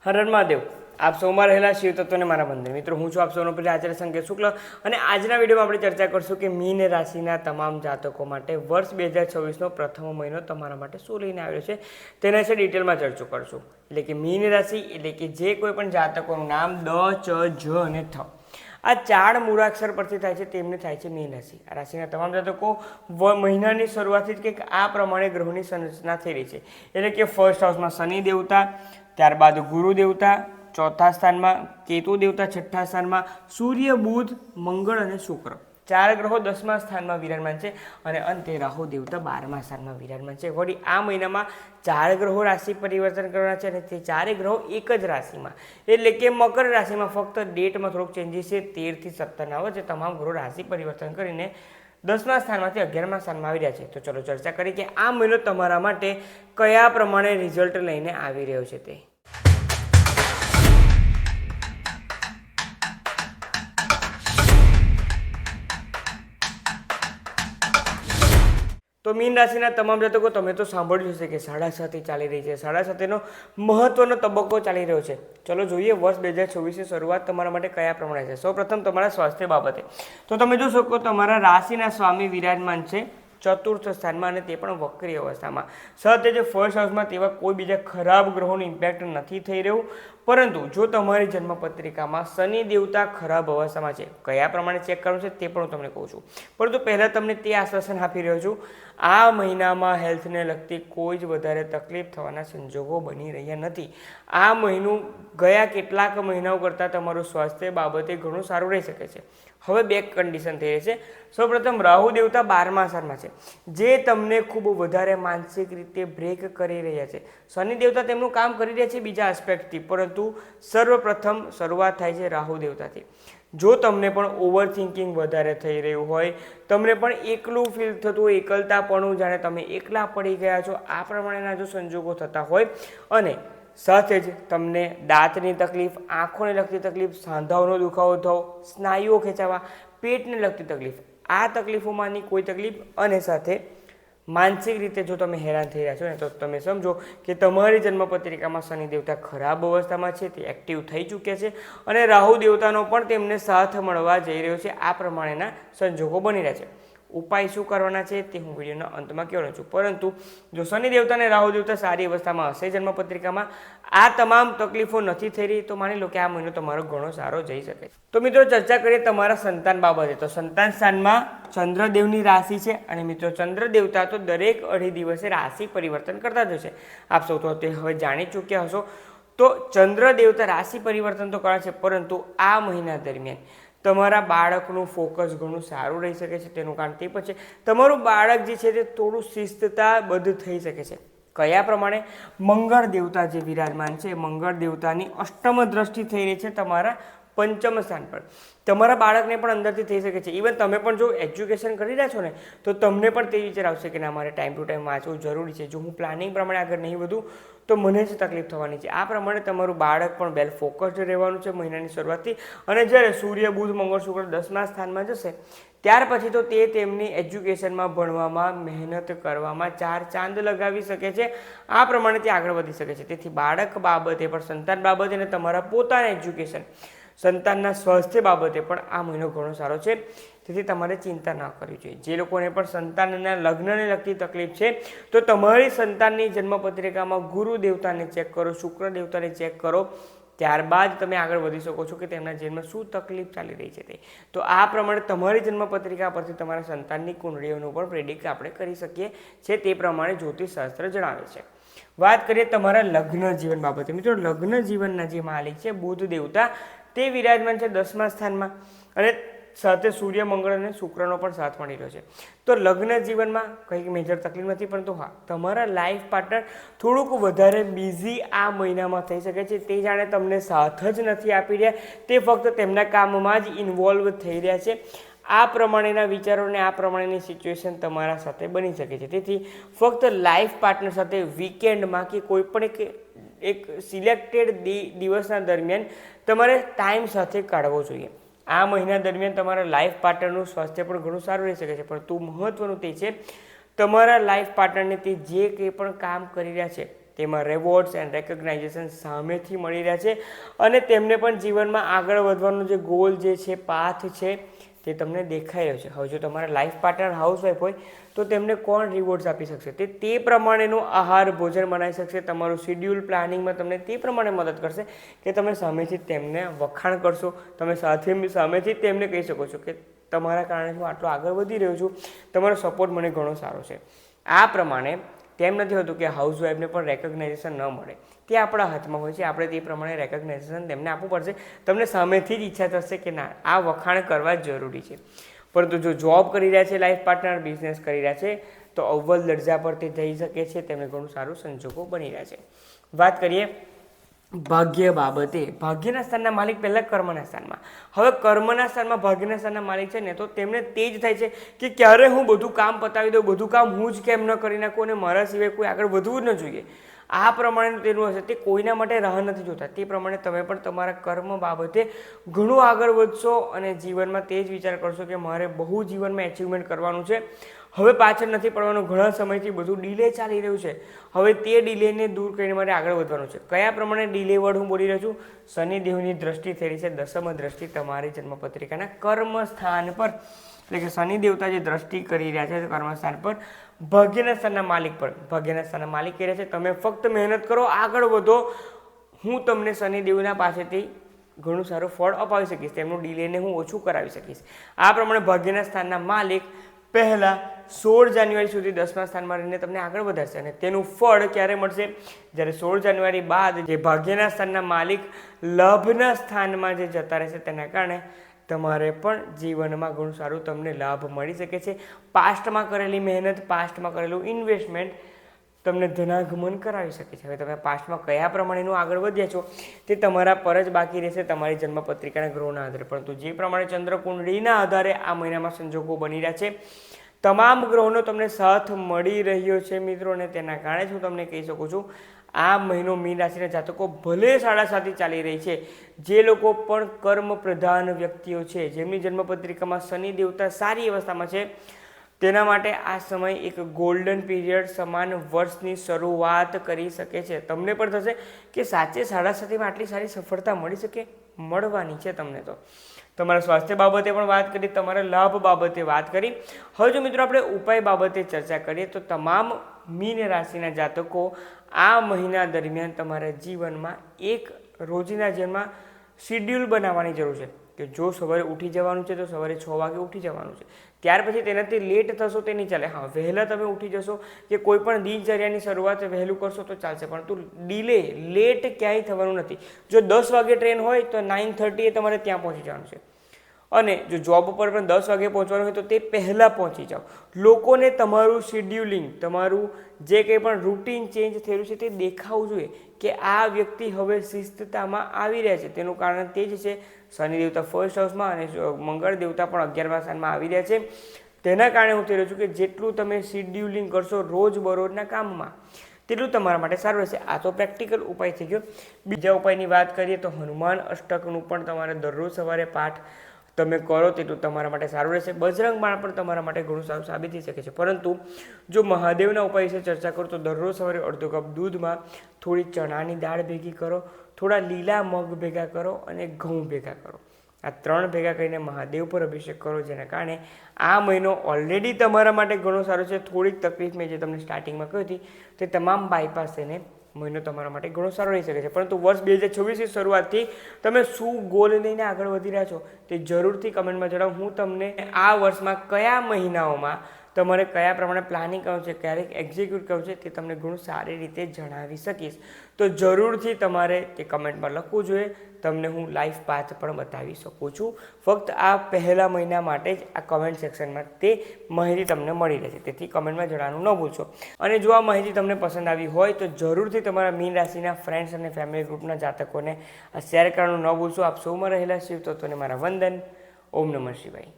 હર હર મહાદેવ। આપ સૌમાં રહેલા શિવ તત્વને મારા બંધન મિત્રો, હું છું આપ સૌનો પ્રિય આચાર્ય સંકેત શુક્લ અને આજના વિડીયોમાં આપણે ચર્ચા કરશું કે મીન રાશિના તમામ જાતકો માટે વર્ષ 2026નો પ્રથમ મહિનો તમારા માટે શું લઈને આવ્યો છે તેના વિશે ડિટેલમાં ચર્ચા કરશું। એટલે કે મીન રાશિ એટલે કે જે કોઈ પણ જાતકોનું નામ દ, ચ, જ અને થ આ 4 મૂળાક્ષર પરથી થાય છે તેમને થાય છે મીન રાશિ। આ રાશિના તમામ જાતકો મહિનાની શરૂઆતથી જ કંઈક આ પ્રમાણે ગ્રહોની સંરચના થઈ રહી છે। એટલે કે ફર્સ્ટ હાઉસમાં શનિ દેવતા, ત્યારબાદ ગુરુ દેવતા, ચોથા સ્થાનમાં કેતુ દેવતા, છઠ્ઠા સ્થાનમાં સૂર્ય, બુધ, મંગળ અને શુક્ર, 4 ગ્રહો 10મા સ્થાનમાં વિરાજમાન છે અને અંતે રાહુ દેવતા 12મા સ્થાનમાં વિરાજમાન છે। વળી આ મહિનામાં 4 ગ્રહો રાશિ પરિવર્તન કરવાના છે અને તે 4 ગ્રહો એક જ રાશિમાં એટલે કે મકર રાશિમાં, ફક્ત ડેટમાં થોડોક ચેન્જીસ છે, 13 થી 17 વચ્ચે તમામ ગ્રહો રાશિ પરિવર્તન કરીને 10મા સ્થાનમાંથી 11મા સ્થાનમાં આવી રહ્યા છે। તો ચલો ચર્ચા કરીએ કે આ મહિનો તમારા માટે કયા પ્રમાણે રિઝલ્ટ લઈને આવી રહ્યો છે તે। તો મીન રાશિના તમામ જાતકો તમે તો સાંભળ્યું હશે કે 7.5 ચાલી રહી છે, 7.5નો મહત્વનો તબક્કો ચાલી રહ્યો છે। ચલો જોઈએ વર્ષ 2026ની શરૂઆત તમારા માટે કયા પ્રમાણે છે। સૌપ્રથમ તમારા સ્વાસ્થ્ય બાબતે તો તમે જોશો કે તમારા રાશિના સ્વામી વિરાજમાન છે ચતુર્થ સ્થાનમાં અને તે પણ વક્રી અવસ્થામાં। સાથે જે ફર્સ્ટ હાઉસમાં તેવા કોઈ બીજા ખરાબ ગ્રહોનું ઇમ્પેક્ટ નથી થઈ રહ્યું, પરંતુ જો તમારી જન્મપત્રિકામાં શનિ દેવતા ખરાબ અવસ્થામાં છે, કયા પ્રમાણે ચેક કરવું છે તે પણ હું તમને કહું છું, પરંતુ પહેલાં તમને તે આશ્વાસન આપી રહ્યો છું, આ મહિનામાં હેલ્થને લગતી કોઈ જ વધારે તકલીફ થવાના સંજોગો બની રહ્યા નથી। આ મહિનું ગયા કેટલાક મહિનાઓ કરતાં તમારું સ્વાસ્થ્ય બાબતે ઘણું સારું રહી શકે છે। હવે બે કન્ડિશન થઈ રહી છે। સૌપ્રથમ રાહુ દેવતા 12મા સ્થાનમાં છે, જે તમને ખૂબ વધારે માનસિક રીતે બ્રેક કરી રહ્યા છે। શનિ દેવતા તેમનું કામ કરી રહ્યા છે બીજા આસ્પેક્ટથી, પરંતુ સર્વપ્રથમ શરૂઆત થાય છે રાહુ દેવતાથી। જો તમને પણ ઓવર થિંકિંગ વધારે થઈ રહ્યું હોય, તમને પણ એકલું ફીલ થતું હોય, એકલતાપણું, જાણે તમે એકલા પડી ગયા છો, આ પ્રમાણેના જો સંજોગો થતા હોય અને સાથે જ તમને દાંતની તકલીફ, આંખોને લગતી તકલીફ, સાંધાઓનો દુખાવો થવો, સ્નાયુઓ ખેંચાવા, પેટને લગતી તકલીફ, આ તકલીફોમાંની કોઈ તકલીફ અને સાથે માનસિક રીતે જો તમે હેરાન થઈ રહ્યા છો ને, તો તમે સમજો કે તમારી જન્મપત્રિકામાં શનિ દેવતા ખરાબ અવસ્થામાં છે, તે એક્ટિવ થઈ ચૂક્યા છે અને રાહુ દેવતાનો પણ તેમને સાથ મળવા જઈ રહ્યો છે। આ પ્રમાણેના સંજોગો બની રહ્યા છે। ઉપાય શું કરવાના છે તે હું વિડીયોના અંતમાં કહેવાનો છું, પરંતુ જો શનિ દેવતા અને રાહુ દેવતા સારી અવસ્થામાં હશે જન્મપત્રિકામાં, આ તમામ તકલીફો નથી થઈ રહી, તો માની લો કે આ મહિનો તમારો ઘણો સારો જઈ શકે। તો મિત્રો ચર્ચા કરીએ તમારા સંતાન બાબતે। તો સંતાન સ્થાનમાં ચંદ્રદેવની રાશિ છે અને મિત્રો ચંદ્ર દેવતા તો દરેક અઢી દિવસે રાશિ પરિવર્તન કરતા જ હશે, આપ સૌ તો તે હવે જાણી ચૂક્યા હશો। તો ચંદ્ર દેવતા રાશિ પરિવર્તન તો કરે છે, પરંતુ આ મહિના દરમિયાન તમારા બાળકનું ફોકસ ઘણું સારું રહી શકે છે। તેનું કારણ તે પછી તમારું બાળક જે છે તે થોડું શિસ્તતાબદ્ધ થઈ શકે છે। કયા પ્રમાણે? મંગળ દેવતા જે વિરાજમાન છે, મંગળ દેવતાની અષ્ટમ દ્રષ્ટિ થઈ રહી છે તમારા પંચમ સ્થાન પર। તમારા બાળકને પણ અંદરથી થઈ શકે છે, ઇવન તમે પણ જો એજ્યુકેશન કરી રહ્યા છો ને, તો તમને પણ તે વિચાર આવશે કે ના, મારે ટાઈમ ટુ ટાઈમ વાંચવું જરૂરી છે, જો હું પ્લાનિંગ પ્રમાણે આગળ નહીં વધું તો મને જ તકલીફ થવાની છે। આ પ્રમાણે તમારું બાળક પણ વેલ ફોકસ્ડ રહેવાનું છે મહિનાની શરૂઆતથી, અને જ્યારે સૂર્ય, બુધ, મંગળ, શુક્ર 10મા સ્થાનમાં જશે ત્યાર પછી તો તે તેમની એજ્યુકેશનમાં, ભણવામાં, મહેનત કરવામાં 4 ચાંદ લગાવી શકે છે। આ પ્રમાણે તે આગળ વધી શકે છે। તેથી બાળક બાબતે પણ, સંતાન બાબતે અને તમારા પોતાના એજ્યુકેશન, સંતાનના સ્વાસ્થ્ય બાબતે પણ આ મહિનો ઘણો સારો છે। તેથી તમારે ચિંતા ન કરવી જોઈએ। જે લોકોને પણ સંતાનના લગ્નને લગતી તકલીફ છે, તો તમારી સંતાનની જન્મપત્રિકામાં ગુરુ દેવતાને ચેક કરો, શુક્ર દેવતાને ચેક કરો, ત્યારબાદ તમે આગળ વધી શકો છો કે તેમના જીવનમાં શું તકલીફ ચાલી રહી છે તે। તો આ પ્રમાણે તમારી જન્મપત્રિકા પરથી તમારા સંતાનની કુંડળીઓનું પણ પ્રેડિક્ટ આપણે કરી શકીએ છીએ, તે પ્રમાણે જ્યોતિષશાસ્ત્ર જણાવે છે। વાત કરીએ તમારા લગ્ન જીવન બાબતે। મિત્રો લગ્ન જીવનના જે માલિક છે બુધ દેવતા, તે વિરાજમાન છે 10મા સ્થાનમાં અને સાથે સૂર્ય, મંગળ અને શુક્રનો પણ સાથ મળી રહ્યો છે। તો લગ્ન જીવનમાં કંઈક મેજર તકલીફ નથી, પરંતુ હા, તમારા લાઈફ પાર્ટનર થોડુંક વધારે બિઝી આ મહિનામાં થઈ શકે છે। તે જાણે તમને સાથ જ નથી આપી રહ્યા, તે ફક્ત તેમના કામમાં જ ઇન્વોલ્વ થઈ રહ્યા છે। આ પ્રમાણેના વિચારોને, આ પ્રમાણેની સિચ્યુએશન તમારા સાથે બની શકે છે। તેથી ફક્ત લાઈફ પાર્ટનર સાથે વીકેન્ડમાં કે કોઈ પણ એક સિલેક્ટેડ દિવસના દરમિયાન તમારે ટાઈમ સાથે કાઢવો જોઈએ। આ મહિના દરમિયાન તમારા લાઈફ પાર્ટનરનું સ્વાસ્થ્ય પણ ઘણું સારું રહી શકે છે, પરંતુ મહત્વનું તે છે તમારા લાઈફ પાર્ટનરને તે જે કંઈ પણ કામ કરી રહ્યા છે તેમાં રિવોર્ડ્સ એન્ડ રેકગ્નાઇઝેશન સામેથી મળી રહ્યા છે અને તેમને પણ જીવનમાં આગળ વધવાનો જે ગોલ જે છે, પાથ છે, તે તમને દેખાઈ રહ્યો છે. હવે જો તમારા લાઈફ પાર્ટનર હાઉસવાઈફ હોય તો તેમને કોણ રિવોર્ડ્સ આપી શકશે? તે પ્રમાણેનો આહાર ભોજન બનાવી શકશે. તમારું શિડ્યુલ પ્લાનિંગમાં તમને તે પ્રમાણે મદદ કરશે કે તમે સામેથી તેમને વખાણ કરશો. તમે સામેથી તેમને કહી શકો છો કે તમારા કારણે હું આટલો આગળ વધી રહ્યો છું, તમારો સપોર્ટ મને ઘણો સારો છે. આ પ્રમાણે તેમ નથી હોતું કે હાઉસવાઈફને પણ રેકગ્નાઇઝેશન ન મળે. તે આપણા હાથમાં હોય છે. આપણે તે પ્રમાણે રેકગ્નાઇઝેશન તેમને આપવું પડશે. તમને સામેથી જ ઈચ્છા થશે કે ના, આ વખાણ કરવા જ જરૂરી છે. પરંતુ જો જોબ કરી રહ્યા છે લાઈફ પાર્ટનર, બિઝનેસ કરી રહ્યા છે, તો અવ્વલ દરજા પર તે જઈ શકે છે. તેમને ઘણું સારું સંજોગો બની રહ્યા છે. વાત કરીએ ભાગ્ય બાબતે. ભાગ્યના સ્થાનના માલિક પહેલા કર્મના સ્થાનમાં. હવે કર્મના સ્થાનમાં ભાગ્યના સ્થાનના માલિક છે ને, તો તેમને તે જ થાય છે કે ક્યારે હું બધું કામ પતાવી દઉં, બધું કામ હું જ કેમ ન કરી નાખું અને મારા સિવાય કોઈ આગળ વધવું જ ન જોઈએ. આ પ્રમાણે તેનું હશે. તે કોઈના માટે રાહ નથી જોતા. તે પ્રમાણે તમે પણ તમારા કર્મ બાબતે ઘણું આગળ વધશો અને જીવનમાં તે જ વિચાર કરશો કે મારે બહુ જીવનમાં એચિવમેન્ટ કરવાનું છે. હવે પાછળ નથી પડવાનું. ઘણા સમયથી બધું ડિલે ચાલી રહ્યું છે. હવે તે ડિલેને દૂર કરીને મારે આગળ વધવાનું છે. કયા પ્રમાણે ડિલે વર્ડ હું બોલી રહ્યો છું? શનિદેવની દ્રષ્ટિ થઈ રહી છે, દસમ દ્રષ્ટિ તમારી જન્મપત્રિકાના કર્મ સ્થાન પર. એટલે કે શનિ દેવતા જે દ્રષ્ટિ કરી રહ્યા છે કર્મસ્થાન પર, ભાગ્યના સ્થાનના માલિક પર. ભાગ્યના સ્થાનના માલિક કહી રહ્યા છે તમે ફક્ત મહેનત કરો, આગળ વધો. હું તમને શનિદેવના પાસેથી ઘણું સારું ફળ અપાવી શકીશ. તેમનું ડિલેને હું ઓછું કરાવી શકીશ. આ પ્રમાણે ભાગ્યના સ્થાનના માલિક પહેલા 16 જાન્યુઆરી સુધી 10મા સ્થાનમાં રહીને તમને આગળ વધારશે અને તેનું ફળ ક્યારે મળશે? જ્યારે 16 જાન્યુઆરી બાદ જે ભાગ્યના સ્થાનના માલિક લાભના સ્થાનમાં જે જતા રહેશે, તેના કારણે તમારે પણ જીવનમાં ઘણું સારું તમને લાભ મળી શકે છે. પાસ્ટમાં કરેલી મહેનત, પાસ્ટમાં કરેલું ઇન્વેસ્ટમેન્ટ તમને ધનાગમન કરાવી શકે છે. હવે તમે પાસ્ટમાં કયા પ્રમાણેનું આગળ વધ્યા છો તે તમારા પર જ બાકી રહેશે, તમારી જન્મપત્રિકાના ગ્રહોના આધારે. પરંતુ જે પ્રમાણે ચંદ્રકુંડળીના આધારે આ મહિનામાં સંજોગો બની રહ્યા છે, તમામ ગ્રહોનો તમને સાથ મળી રહ્યો છે મિત્રો, અને તેના કારણે જ હું તમને કહી શકું છું આ મહિનો મીન રાશિના જાતકો ભલે 7.5 ચાલી રહી છે, જે લોકો પણ કર્મ પ્રધાન વ્યક્તિઓ છે, જેમની જન્મપત્રિકામાં શનિ દેવતા સારી અવસ્થામાં છે, તેના માટે આ સમય એક ગોલ્ડન પીરિયડ સમાન વર્ષની શરૂઆત કરી શકે છે. તમને પણ થશે કે સાચે 7.5માં આટલી સારી સફળતા મળી શકે, મળવાની છે તમને. તો તમારા સ્વાસ્થ્ય બાબતે પણ વાત કરી, તમારા લાભ બાબતે વાત કરી. હવે જો મિત્રો આપણે ઉપાય બાબતે ચર્ચા કરીએ તો તમામ મીન રાશિના જાતકો આ મહિના દરમિયાન તમારા જીવનમાં એક રોજના જીવનમાં શિડ્યુલ બનાવવાની જરૂર છે કે જો સવારે ઉઠી જવાનું છે તો સવારે 6 વાગે ઉઠી જવાનું છે. ત્યાર પછી તેનાથી લેટ થશો તે નહીં ચાલે. હા, વહેલા તમે ઉઠી જશો કે કોઈ પણ દિનચર્યાની શરૂઆત વહેલું કરશો તો ચાલશે, પરંતુ ડિલે લેટ ક્યાંય થવાનું નથી. જો 10 વાગે ટ્રેન હોય તો 9:30 તમારે ત્યાં પહોંચી જવાનું છે. અને જો જોબ ઉપર પણ 10 વાગે પહોંચવાનું હોય તો તે પહેલાં પહોંચી જાઓ. લોકોને તમારું શિડ્યુલિંગ, તમારું જે કંઈ પણ રૂટીન ચેન્જ થયેલું છે તે દેખાવું જોઈએ કે આ વ્યક્તિ હવે શિસ્તતામાં આવી રહ્યા છે. તેનું કારણ તે જ છે શનિ દેવતા ફર્સ્ટ હાઉસમાં અને મંગળ દેવતા પણ 11મા સ્થાનમાં આવી રહ્યા છે. તેના કારણે હું કહી રહ્યો છું કે જેટલું તમે શિડ્યુલિંગ કરશો રોજબરોજના કામમાં, તેટલું તમારા માટે સારું રહેશે. આ તો પ્રેક્ટિકલ ઉપાય થઈ ગયો. બીજા ઉપાયની વાત કરીએ તો હનુમાન અષ્ટકનું પણ તમારે દરરોજ સવારે પાઠ તમે કરો તેટલું તમારા માટે સારું રહેશે. બજરંગ બાણ પણ તમારા માટે ઘણું સારું સાબિત થઈ શકે છે. પરંતુ જો મહાદેવના ઉપાય વિશે ચર્ચા કરો તો દરરોજ સવારે અડધો કપ દૂધમાં થોડી ચણાની દાળ ભેગી કરો, થોડા લીલા મગ ભેગા કરો અને ઘઉં ભેગા કરો. આ 3 ભેગા કરીને મહાદેવ પર અભિષેક કરો, જેના કારણે આ મહિનો ઓલરેડી તમારા માટે ઘણો સારો છે. થોડીક તકલીફ મેં જે તમને સ્ટાર્ટિંગમાં કહી હતી તે તમામ બાયપાસ થઈને મહિનો તમારા માટે ઘણો સારો રહી શકે છે. પરંતુ વર્ષ 2026ની શરૂઆતથી તમે શું ગોલ લઈને આગળ વધી રહ્યા છો તે જરૂરથી કમેન્ટમાં જણાવો. હું તમને આ વર્ષમાં કયા મહિનાઓમાં તમારે કયા પ્રમાણે પ્લાનિંગ કરવું છે, ક્યારેક એક્ઝિક્યુટ કરવું છે, તે તમને ઘણું સારી રીતે જણાવી શકીશ. તો જરૂરથી તમારે તે કમેન્ટમાં લખવું જોઈએ. તમને હું લાઈફ પાથ પણ બતાવી શકું છું. ફક્ત આ પહેલા મહિના માટે જ આ કમેન્ટ સેક્શનમાં તે માહિતી તમને મળી રહેશે. તેથી કમેન્ટમાં જણાવવાનું ન ભૂલશો. અને જો આ માહિતી તમને પસંદ આવી હોય તો જરૂરથી તમારા મીન રાશિના ફ્રેન્ડ્સ અને ફેમિલી ગ્રુપના જાતકોને શેર કરવાનું ન ભૂલશો. આપ સૌમાં રહેલા શિવ તત્વોને મારા વંદન. ઓમ નમઃ શિવાય.